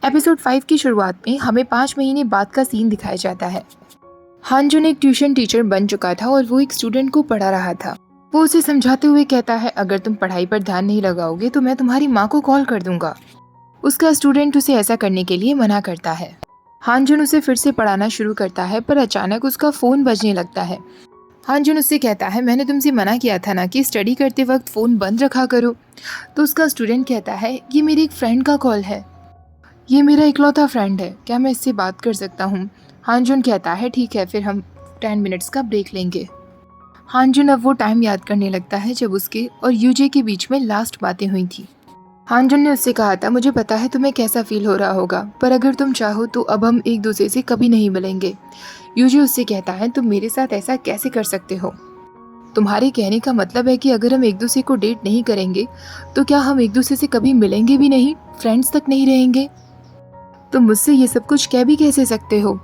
Episode 5 की शुरुआत में हमें 5 महीने बाद का सीन दिखाया जाता है। हानजुन एक ट्यूशन टीचर बन चुका था और वो एक स्टूडेंट को पढ़ा रहा था। वो उसे समझाते हुए कहता है, अगर तुम पढ़ाई पर ध्यान नहीं लगाओगे तो मैं तुम्हारी माँ को कॉल कर दूंगा। उसका स्टूडेंट उसे ऐसा करने के लिए मना करता है। हानजुन उसे फिर से पढ़ाना शुरू करता है, पर अचानक उसका फोन बजने लगता है। हानजुन उससे कहता है, मैंने तुमसे मना किया था ना कि स्टडी करते वक्त फोन बंद रखा करो। तो उसका स्टूडेंट कहता है, ये मेरी एक फ्रेंड का कॉल है, ये मेरा इकलौता फ्रेंड है, क्या मैं इससे बात कर सकता हूँ? हानजुन कहता है, ठीक है, फिर हम 10 मिनट्स का ब्रेक लेंगे। हानजुन अब वो टाइम याद करने लगता है जब उसके और यूजे के बीच में लास्ट बातें हुई थी। हानजुन ने उससे कहा था, मुझे पता है तुम्हें कैसा फील हो रहा होगा, पर अगर तुम चाहो तो अब हम एक दूसरे से कभी नहीं मिलेंगे। यूजे उससे कहता है, तुम मेरे साथ ऐसा कैसे कर सकते हो? तुम्हारे कहने का मतलब है कि अगर हम एक दूसरे को डेट नहीं करेंगे तो क्या हम एक दूसरे से कभी मिलेंगे भी नहीं, फ्रेंड्स तक नहीं रहेंगे? तुम मुझसे ये सब कुछ कह भी कैसे सकते हो?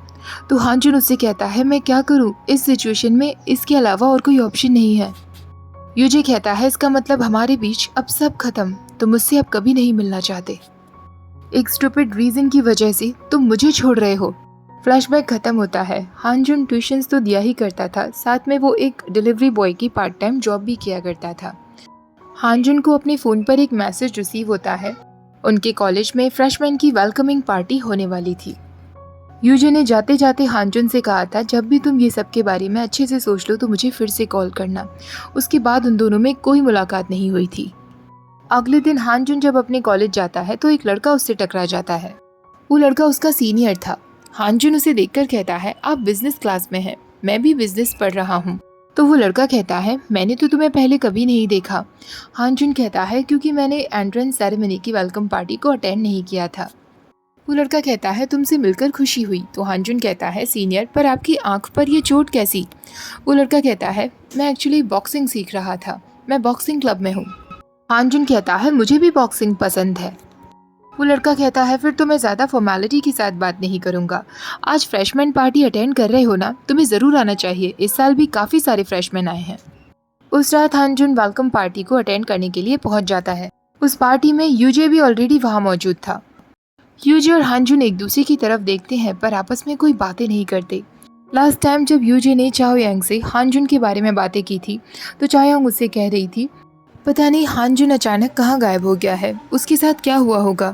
तो हानजुन उससे कहता है, मैं क्या करूं इस सिचुएशन में, इसके अलावा और कोई ऑप्शन नहीं है। यूजे कहता है, इसका मतलब हमारे बीच अब सब खत्म, तुम मुझसे अब कभी नहीं मिलना चाहते। एक स्टूपिड रीजन की वजह से तुम मुझे छोड़ रहे हो। फ्लैशबैक खत्म होता है। हानजुन ट्यूशंस तो दिया ही करता था, साथ में वो एक डिलीवरी बॉय की पार्ट टाइम जॉब भी किया करता था। हानजुन को अपने फ़ोन पर एक मैसेज रिसीव होता है। उनके कॉलेज में फ्रेशमैन की वेलकमिंग पार्टी होने वाली थी। यूजे ने जाते जाते हानजुन से कहा था, जब भी तुम ये सब के बारे में अच्छे से सोच लो तो मुझे फिर से कॉल करना। उसके बाद उन दोनों में कोई मुलाकात नहीं हुई थी। अगले दिन हानजुन जब अपने कॉलेज जाता है तो एक लड़का उससे टकरा जाता है। वो लड़का उसका सीनियर था। हानजुन उसे देखकर कहता है, आप बिजनेस क्लास में हैं, मैं भी बिजनेस पढ़ रहा हूँ। तो वो लड़का कहता है, मैंने तो तुम्हें पहले कभी नहीं देखा। हानजुन कहता है, क्योंकि मैंने एंट्रेंस सेरेमनी की वेलकम पार्टी को अटेंड नहीं किया था। वो लड़का कहता है, तुमसे मिलकर खुशी हुई। तो हानजुन कहता है, सीनियर, पर आपकी आंख पर ये चोट कैसी? वो लड़का कहता है, मैं एक्चुअली बॉक्सिंग सीख रहा था, मैं बॉक्सिंग क्लब में हूँ। हानजुन कहता है, मुझे भी बॉक्सिंग पसंद है। वो लड़का कहता है, फिर तो मैं ज़्यादा फॉर्मेलिटी के साथ बात नहीं करूँगा। आज फ्रेशमैन पार्टी अटेंड कर रहे हो ना, तुम्हें ज़रूर आना चाहिए, इस साल भी काफ़ी सारे फ्रेशमैन आए हैं। उस रात हानजुन वेलकम पार्टी को अटेंड करने के लिए पहुंच जाता है। उस पार्टी में यूजे भी ऑलरेडी वहां मौजूद था। यूजे और हानजुन एक दूसरे की तरफ देखते हैं पर आपस में कोई बातें नहीं करते। लास्ट टाइम जब यूजे ने चाओयांग से हानजुन के बारे में बातें की थी तो चाओयांग उससे कह रही थी, पता नहीं हानजुन अचानक कहाँ गायब हो गया है, उसके साथ क्या हुआ होगा।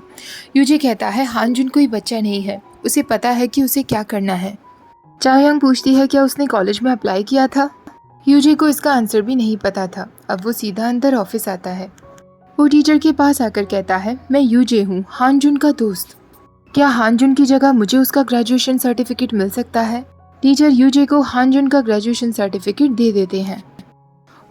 यूजे कहता है, हानजुन कोई बच्चा नहीं है, उसे पता है कि उसे क्या करना है। चाओयांग पूछती है, क्या उसने कॉलेज में अप्लाई किया था? यूजे को इसका आंसर भी नहीं पता था। अब वो सीधा अंदर ऑफिस आता है। वो टीचर के पास आकर कहता है, मैं यूजे हूँ, हानजुन का दोस्त। क्या हानजुन की जगह मुझे उसका ग्रेजुएशन सर्टिफिकेट मिल सकता है? टीचर यूजे को हानजुन का ग्रेजुएशन सर्टिफिकेट दे देते हैं।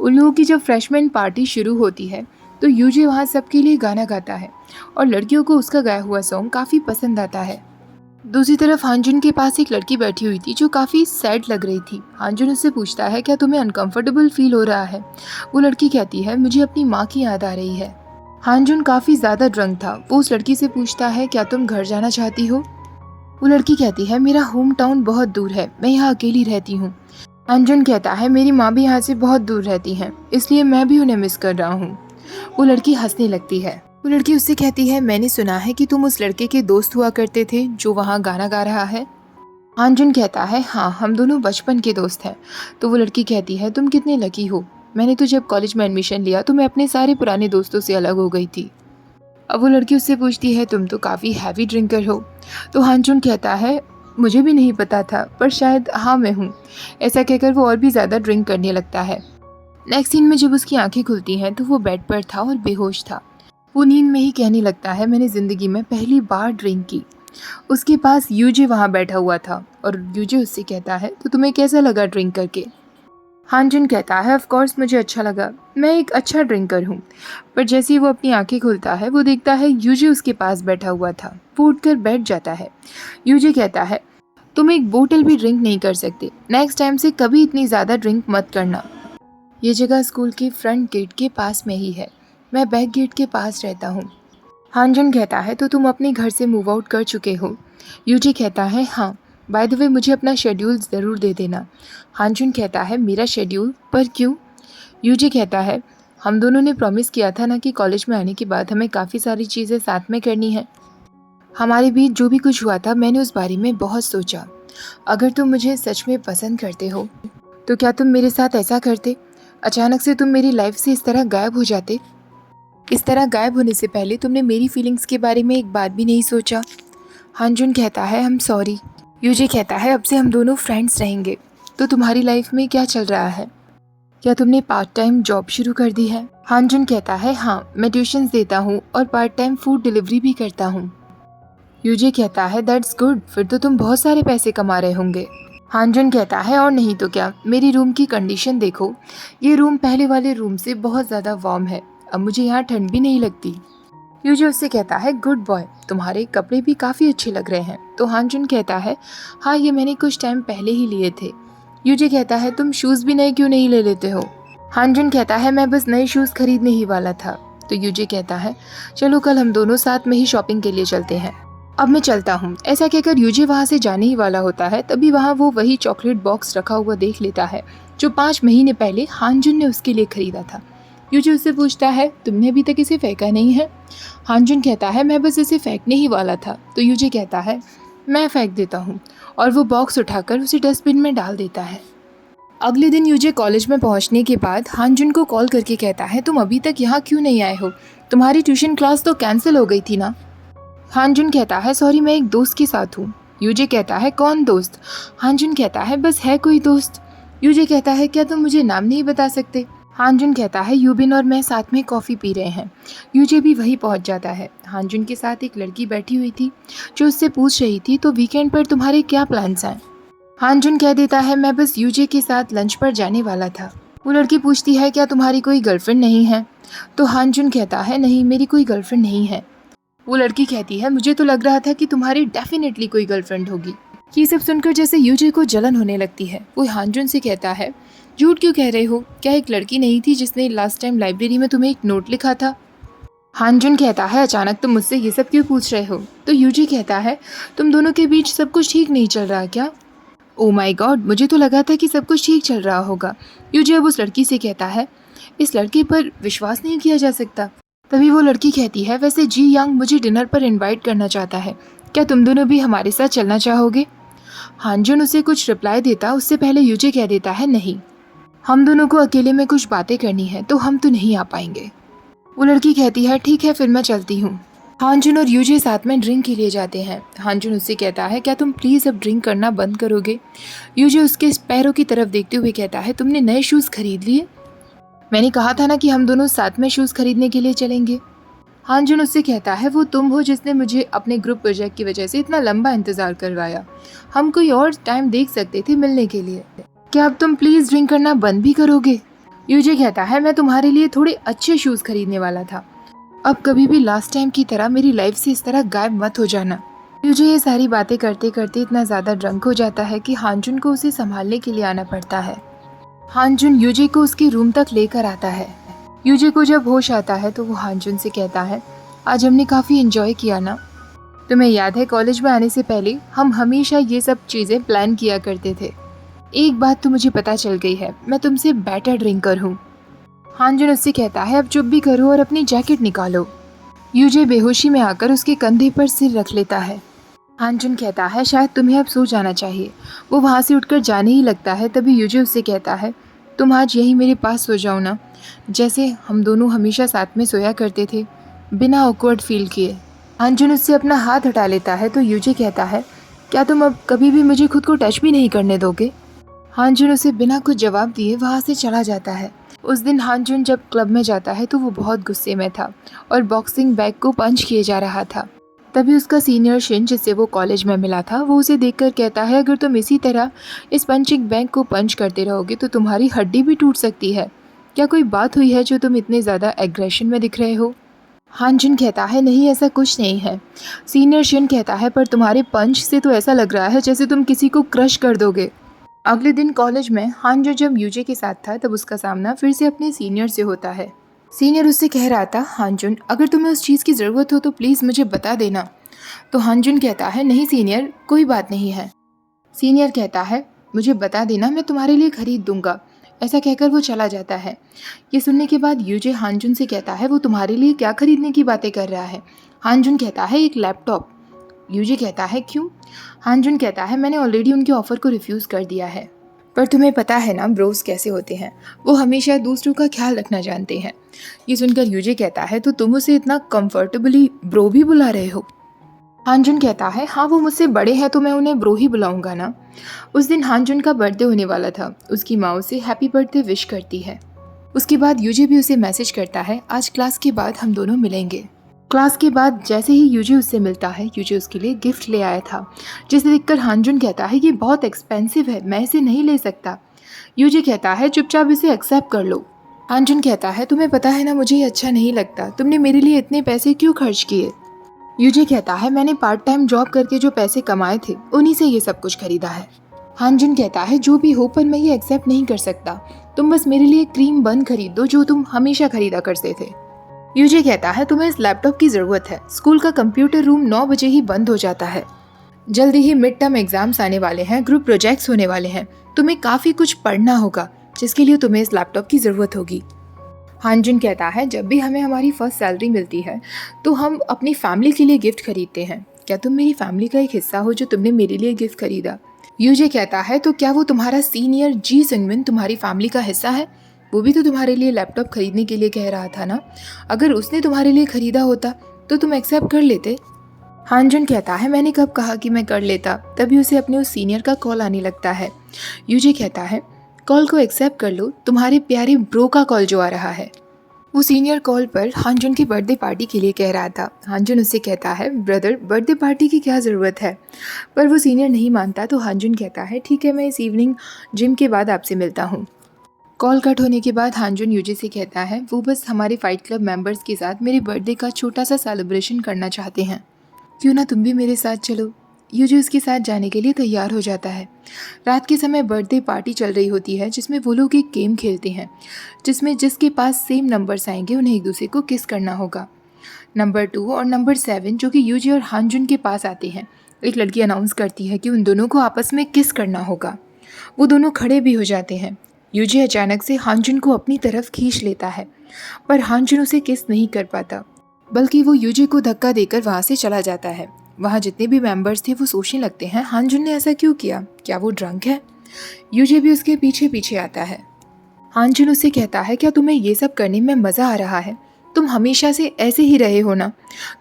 उन लोगों की जब फ्रेशमैन पार्टी शुरू होती है तो यूजे वहाँ सबके लिए गाना गाता है और लड़कियों को उसका गाया हुआ सॉन्ग काफ़ी पसंद आता है। दूसरी तरफ हानजुन के पास एक लड़की बैठी हुई थी जो काफ़ी सैड लग रही थी। हानजुन उससे पूछता है, क्या तुम्हें अनकंफर्टेबल फील हो रहा है? वो लड़की कहती है, मुझे अपनी माँ की याद आ रही है। हानजुन काफ़ी ज़्यादा ड्रंक था। वो उस लड़की से पूछता है, क्या तुम घर जाना चाहती हो? वो लड़की कहती है, मेरा होम टाउन बहुत दूर है, मैं यहाँ अकेली रहती हूँ। हानजुन कहता है, मेरी माँ भी यहाँ से बहुत दूर रहती हैं, इसलिए मैं भी उन्हें मिस कर रहा हूँ। वो लड़की हंसने लगती है। वो लड़की उससे कहती है, मैंने सुना है कि तुम उस लड़के के दोस्त हुआ करते थे जो वहाँ गाना गा रहा है। हानजुन कहता है, हाँ, हम दोनों बचपन के दोस्त हैं। तो वो लड़की कहती है, तुम कितने लकी हो, मैंने तो जब कॉलेज में एडमिशन लिया तो मैं अपने सारे पुराने दोस्तों से अलग हो गई थी। अब वो लड़की उससे पूछती है, तुम तो काफ़ी हैवी ड्रिंकर हो। तो हानजुन कहता है, मुझे भी नहीं पता था, पर शायद हाँ मैं हूँ। ऐसा कहकर वो और भी ज़्यादा ड्रिंक करने लगता है। नेक्स्ट सीन में जब उसकी आंखें खुलती हैं तो वो बेड पर था और बेहोश था। वो नींद में ही कहने लगता है, मैंने ज़िंदगी में पहली बार ड्रिंक की। उसके पास यूजे वहाँ बैठा हुआ था और यूजे उससे कहता है, तो तुम्हें कैसा लगा ड्रिंक करके? हानजुन कहता है, ऑफ कोर्स मुझे अच्छा लगा, मैं एक अच्छा ड्रिंकर हूँ। पर जैसे ही वो अपनी आंखें खुलता है वो देखता है यूजे उसके पास बैठा हुआ था। वो उठकर बैठ जाता है। यूजे कहता है, तुम एक बोतल भी ड्रिंक नहीं कर सकते, नेक्स्ट टाइम से कभी इतनी ज़्यादा ड्रिंक मत करना। ये जगह स्कूल के फ्रंट गेट के पास में ही है, मैं बैक गेट के पास रहता हूँ। हानजुन कहता है, तो तुम अपने घर से मूव आउट कर चुके हो? यूजे कहता है, हाँ, बाय द वे मुझे अपना शेड्यूल ज़रूर दे देना। हानजुन कहता है, मेरा शेड्यूल? पर क्यों? यूजे कहता है, हम दोनों ने प्रॉमिस किया था ना कि कॉलेज में आने के बाद हमें काफ़ी सारी चीज़ें साथ में करनी है। हमारे बीच जो भी कुछ हुआ था मैंने उस बारे में बहुत सोचा। अगर तुम मुझे सच में पसंद करते हो तो क्या तुम मेरे साथ ऐसा करते? अचानक से तुम मेरी लाइफ से इस तरह गायब हो जाते। इस तरह गायब होने से पहले तुमने मेरी फीलिंग्स के बारे में एक बात भी नहीं सोचा। हानजुन कहता है हम सॉरी। यूजे कहता है अब से हम दोनों फ्रेंड्स रहेंगे। तो तुम्हारी लाइफ में क्या चल रहा है? क्या तुमने पार्ट टाइम जॉब शुरू कर दी है? हानजुन कहता है हाँ, मैं ट्यूशन्स देता हूँ और पार्ट टाइम फूड डिलीवरी भी करता हूँ। यूजे कहता है दैट्स गुड, फिर तो तुम बहुत सारे पैसे कमा रहे होंगे। हानजुन कहता है और नहीं तो क्या, मेरी रूम की कंडीशन देखो, ये रूम पहले वाले रूम से बहुत ज़्यादा वार्म है, अब मुझे यहाँ ठंड भी नहीं लगती। यूजे उससे कहता है गुड बॉय, तुम्हारे कपड़े भी काफ़ी अच्छे लग रहे हैं। तो हानजुन कहता है हाँ, ये मैंने कुछ टाइम पहले ही लिए थे। यूजे कहता है तुम शूज़ भी नए क्यों नहीं ले लेते हो? हानजुन कहता है मैं बस नए शूज़ खरीदने ही वाला था। तो यूजे कहता है चलो कल हम दोनों साथ में ही शॉपिंग के लिए चलते हैं। अब मैं चलता हूँ। ऐसा कहकर यूजे वहाँ से जाने ही वाला होता है, तभी वहाँ वो वही चॉकलेट बॉक्स रखा हुआ देख लेता है जो 5 महीने पहले हानजुन ने उसके लिए खरीदा था। यूजे उससे पूछता है तुमने अभी तक इसे फेंका नहीं है? हानजुन कहता है मैं बस इसे फेंकने ही वाला था। तो यूजे कहता है मैं फेंक देता हूँ, और वो बॉक्स उठाकर उसे डस्टबिन में डाल देता है। अगले दिन यूजे कॉलेज में पहुँचने के बाद हानजुन को कॉल करके कहता है तुम अभी तक यहाँ क्यों नहीं आए हो? तुम्हारी ट्यूशन क्लास तो कैंसिल हो गई थी ना? हानजुन कहता है सॉरी, मैं एक दोस्त के साथ हूँ। यूजे कहता है कौन दोस्त? हानजुन कहता है बस है कोई दोस्त। यूजे कहता है क्या तुम मुझे नाम नहीं बता सकते? हानजुन कहता है यूबिन और मैं साथ में कॉफ़ी पी रहे हैं। यूजे भी वहीं पहुँच जाता है। हानजुन के साथ एक लड़की बैठी हुई थी जो उससे पूछ रही थी तो वीकेंड पर तुम्हारे क्या प्लान्स हैं? हानजुन कह देता है मैं बस यूजे के साथ लंच पर जाने वाला था। वो लड़की पूछती है क्या तुम्हारी कोई गर्लफ्रेंड नहीं है? तो हानजुन कहता है नहीं, मेरी कोई गर्लफ्रेंड नहीं है। वो लड़की कहती है मुझे तो लग रहा था कि तुम्हारी डेफिनेटली कोई गर्लफ्रेंड होगी। ये सब सुनकर जैसे यूजे को जलन होने लगती है। वो हानजुन से कहता है झूठ क्यों कह रहे हो? क्या एक लड़की नहीं थी जिसने लास्ट टाइम लाइब्रेरी में तुम्हें एक नोट लिखा था? हानजुन कहता है अचानक तुम मुझसे ये सब क्यों पूछ रहे हो? तो यूजे कहता है तुम दोनों के बीच सब कुछ ठीक नहीं चल रहा क्या? ओ माय गॉड, मुझे तो लगा था कि सब कुछ ठीक चल रहा होगा। यूजे अब उस लड़की से कहता है इस लड़के पर विश्वास नहीं किया जा सकता। तभी वो लड़की कहती है वैसे जी यांग मुझे डिनर पर इनवाइट करना चाहता है, क्या तुम दोनों भी हमारे साथ चलना चाहोगे? हानजुन उसे कुछ रिप्लाई देता उससे पहले यूजे कह देता है नहीं, हम दोनों को अकेले में कुछ बातें करनी है तो हम तो नहीं आ पाएंगे। वो लड़की कहती है ठीक है फिर मैं चलती हूँ। हानजुन और यूजे साथ में ड्रिंक के लिए जाते हैं। हानजुन उससे कहता है क्या तुम प्लीज़ अब ड्रिंक करना बंद करोगे? यूजे उसके पैरों की तरफ देखते हुए कहता है तुमने नए शूज़ खरीद लिए? मैंने कहा था ना कि हम दोनों साथ में शूज़ खरीदने के लिए चलेंगे। हानजुन उससे कहता है वो तुम हो जिसने मुझे अपने ग्रुप प्रोजेक्ट की वजह से इतना लंबा इंतज़ार करवाया। हम कोई और टाइम देख सकते थे मिलने के लिए। क्या अब तुम प्लीज़ ड्रिंक करना बंद भी करोगे? यूजे कहता है मैं तुम्हारे लिए थोड़े अच्छे शूज़ खरीदने वाला था। अब कभी भी लास्ट टाइम की तरह मेरी लाइफ से इस तरह गायब मत हो जाना। यूजे ये सारी बातें करते करते इतना ज़्यादा ड्रंक हो जाता है कि हानजुन को उसे संभालने के लिए आना पड़ता है। हानजुन यूजे को उसके रूम तक लेकर आता है। यूजे को जब होश आता है तो वो हानजुन से कहता है आज हमने काफ़ी एंजॉय किया ना? तुम्हें याद है कॉलेज में आने से पहले हम हमेशा ये सब चीज़ें प्लान किया करते थे। एक बात तो मुझे पता चल गई है, मैं तुमसे बेटर ड्रिंकर हूँ। हानजुन उससे कहता है अब चुप भी करो और अपनी जैकेट निकालो। यूजे बेहोशी में आकर उसके कंधे पर सिर रख लेता है। हानजुन कहता है शायद तुम्हें अब सो जाना चाहिए। वो वहाँ से उठकर जाने ही लगता है, तभी यूजे उससे कहता है तुम आज यहीं मेरे पास सो जाओ ना, जैसे हम दोनों हमेशा साथ में सोया करते थे, बिना ऑकवर्ड फील किए। हानजुन उससे अपना हाथ हटा लेता है तो यूजे कहता है क्या तुम अब कभी भी मुझे खुद को टच भी नहीं करने दोगे? हानजुन उसे बिना कुछ जवाब दिए वहाँ से चला जाता है। उस दिन हानजुन जब क्लब में जाता है तो वो बहुत गुस्से में था और बॉक्सिंग बैग को पंच किए जा रहा था। तभी उसका सीनियर शिन जिससे वो कॉलेज में मिला था वो उसे देखकर कहता है अगर तुम इसी तरह इस पंचिंग बैग को पंच करते रहोगे तो तुम्हारी हड्डी भी टूट सकती है। क्या कोई बात हुई है जो तुम इतने ज़्यादा एग्रेशन में दिख रहे हो? हानजुन कहता है नहीं, ऐसा कुछ नहीं है। सीनियर शिन कहता है पर तुम्हारे पंच से तो ऐसा लग रहा है जैसे तुम किसी को क्रश कर दोगे। अगले दिन कॉलेज में हानजुन जब यूजे के साथ था तब उसका सामना फिर से अपने सीनियर से होता है। सीनियर उससे कह रहा था हानजुन अगर तुम्हें उस चीज़ की ज़रूरत हो तो प्लीज़ मुझे बता देना। तो हानजुन कहता है नहीं सीनियर, कोई बात नहीं है। सीनियर कहता है मुझे बता देना, मैं तुम्हारे लिए खरीद दूंगा। ऐसा कहकर वो चला जाता है। ये सुनने के बाद यूजे हानजुन से कहता है वो तुम्हारे लिए क्या खरीदने की बातें कर रहा है? हानजुन कहता है एक लैपटॉप। यूजी कहता है क्यों? हानजुन कहता है मैंने ऑलरेडी उनके ऑफर को रिफ्यूज़ कर दिया है। पर तुम्हें पता है ना ब्रोस कैसे होते हैं, वो हमेशा दूसरों का ख्याल रखना जानते हैं। ये सुनकर यूजी कहता है तो तुम उसे इतना कंफर्टेबली ब्रो भी बुला रहे हो? हानजुन कहता है हाँ वो मुझसे बड़े हैं तो मैं उन्हें ब्रो ही बुलाऊंगा ना। उस दिन हानजुन का बर्थडे होने वाला था। उसकी माँ उसे हैप्पी बर्थडे विश करती है। उसके बाद यूजी भी उसे मैसेज करता है आज क्लास के बाद हम दोनों मिलेंगे। क्लास के बाद जैसे ही यूजी उससे मिलता है, यूजी उसके लिए गिफ्ट ले आया था, जिसे देखकर हानजुन कहता है ये बहुत एक्सपेंसिव है, मैं इसे नहीं ले सकता। यूजी कहता है चुपचाप इसे एक्सेप्ट कर लो। हानजुन कहता है तुम्हें पता है ना मुझे ये अच्छा नहीं लगता, तुमने मेरे लिए इतने पैसे क्यों खर्च किए? यूजी कहता है मैंने पार्ट टाइम जॉब करके जो पैसे कमाए थे उन्हीं से ये सब कुछ खरीदा है। हानजुन कहता है जो भी हो पर मैं ये एक्सेप्ट नहीं कर सकता, तुम बस मेरे लिए क्रीम बन खरीद दो जो तुम हमेशा खरीदा करते थे। यूजी कहता है तुम्हें इस लैपटॉप की ज़रूरत है, स्कूल का कंप्यूटर रूम 9 बजे ही बंद हो जाता है। जल्दी ही मिड टर्म एग्जाम्स आने वाले हैं, ग्रुप प्रोजेक्ट्स होने वाले हैं, तुम्हें काफ़ी कुछ पढ़ना होगा जिसके लिए तुम्हें इस लैपटॉप की ज़रूरत होगी। हानजुन कहता है जब भी हमें हमारी फर्स्ट सैलरी मिलती है तो हम अपनी फैमिली के लिए गिफ्ट खरीदते हैं, क्या तुम मेरी फैमिली का एक हिस्सा हो जो तुमने मेरे लिए गिफ्ट खरीदा? यूजी कहता है तो क्या वो तुम्हारा सीनियर जी संगमिन तुम्हारी फैमिली का हिस्सा है? वो भी तो तुम्हारे लिए लैपटॉप खरीदने के लिए कह रहा था ना, अगर उसने तुम्हारे लिए खरीदा होता तो तुम एक्सेप्ट कर लेते। हानजुन कहता है मैंने कब कहा कि मैं कर लेता, तभी उसे अपने उस सीनियर का कॉल आने लगता है। यूजी कहता है कॉल को एक्सेप्ट कर लो, तुम्हारे प्यारे ब्रो का कॉल जो आ रहा है। वो सीनियर कॉल पर हानजुन की बर्थडे पार्टी के लिए कह रहा था। हानजुन उससे कहता है ब्रदर बर्थडे पार्टी की क्या ज़रूरत है, पर वो सीनियर नहीं मानता तो हानजुन कहता है ठीक है मैं इस इवनिंग जिम के बाद आपसे मिलता हूँ। कॉल कट होने के बाद हानजुन यूजी से कहता है वो बस हमारे फाइट क्लब मेंबर्स के साथ मेरे बर्थडे का छोटा सा सेलिब्रेशन करना चाहते हैं, क्यों ना तुम भी मेरे साथ चलो। यूजी उसके साथ जाने के लिए तैयार हो जाता है। रात के समय बर्थडे पार्टी चल रही होती है जिसमें वो लोग एक गेम खेलते हैं जिसमें जिसके पास सेम नंबर्स आएंगे उन्हें एक दूसरे को किस करना होगा। नंबर 2 और नंबर 7 जो कि यूजी और हानजुन के पास आते हैं, एक लड़की अनाउंस करती है कि उन दोनों को आपस में किस करना होगा। वो दोनों खड़े भी हो जाते हैं। यूजी अचानक से हानजुन को अपनी तरफ खींच लेता है पर हानजुन उसे किस नहीं कर पाता, बल्कि वो यूजी को धक्का देकर वहाँ से चला जाता है। वहाँ जितने भी मेंबर्स थे वो सोचने लगते हैं हानजुन ने ऐसा क्यों किया, क्या वो ड्रंक है? यूजी भी उसके पीछे पीछे आता है। हानजुन उससे कहता है क्या तुम्हें ये सब करने में मज़ा आ रहा है? तुम हमेशा से ऐसे ही रहे हो ना,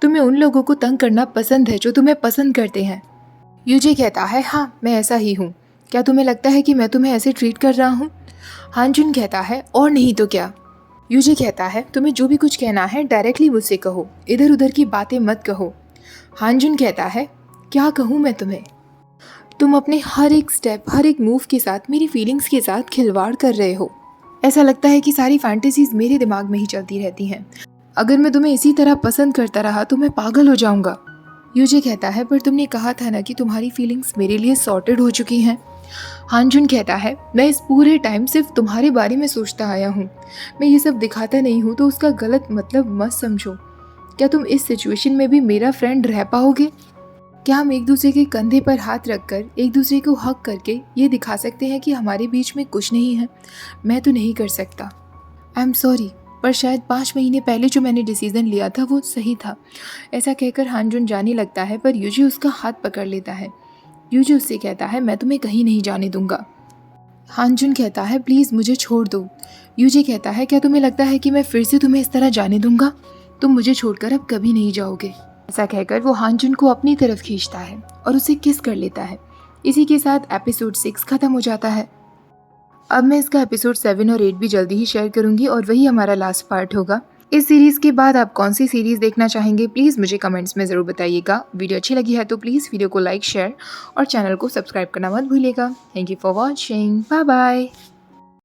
तुम्हें उन लोगों को तंग करना पसंद है जो तुम्हें पसंद करते हैं। यूजी कहता है हाँ मैं ऐसा ही हूँ, क्या तुम्हें लगता है कि मैं तुम्हें ऐसे ट्रीट कर रहा हूँ? हानजुन कहता है और नहीं तो क्या। यूजी कहता है तुम्हें जो भी कुछ कहना है डायरेक्टली मुझसे कहो, इधर उधर की बातें मत कहो। हानजुन कहता है क्या कहूँ मैं तुम्हें, तुम अपने हर एक स्टेप हर एक मूव के साथ मेरी फीलिंग्स के साथ खिलवाड़ कर रहे हो। ऐसा लगता है कि सारी फैंटेसीज मेरे दिमाग में ही चलती रहती हैं। अगर मैं तुम्हें इसी तरह पसंद करता रहा तो मैं पागल हो जाऊंगा। यूजी कहता है पर तुमने कहा था ना कि तुम्हारी फीलिंग्स मेरे लिए सॉर्टेड हो चुकी हैं। हानजुन कहता है मैं इस पूरे टाइम सिर्फ तुम्हारे बारे में सोचता आया हूँ, मैं ये सब दिखाता नहीं हूँ तो उसका गलत मतलब मत समझो। क्या तुम इस सिचुएशन में भी मेरा फ्रेंड रह पाओगे? क्या हम एक दूसरे के कंधे पर हाथ रखकर एक दूसरे को हक करके ये दिखा सकते हैं कि हमारे बीच में कुछ नहीं है? मैं तो नहीं कर सकता। आई एम सॉरी, पर शायद 5 महीने पहले जो मैंने डिसीज़न लिया था वो सही था। ऐसा कहकर हानजुन जाने लगता है पर यूजी उसका हाथ पकड़ लेता है। यूजी उससे कहता है मैं तुम्हें कहीं नहीं जाने दूंगा। हानजुन कहता है प्लीज़ मुझे छोड़ दो। यूजी कहता है क्या तुम्हें लगता है कि मैं फिर से तुम्हें इस तरह जाने दूंगा? तुम मुझे छोड़कर अब कभी नहीं जाओगे। ऐसा कहकर वो हानजुन को अपनी तरफ खींचता है और उसे किस कर लेता है। इसी के साथ एपिसोड 6 खत्म हो जाता है। अब मैं इसका एपिसोड 7 और 8 भी जल्दी ही शेयर करूंगी और वही हमारा लास्ट पार्ट होगा। इस सीरीज़ के बाद आप कौन सी सीरीज़ देखना चाहेंगे प्लीज़ मुझे कमेंट्स में ज़रूर बताइएगा। वीडियो अच्छी लगी है तो प्लीज़ वीडियो को लाइक शेयर और चैनल को सब्सक्राइब करना मत भूलिएगा। Thank you for watching, bye bye.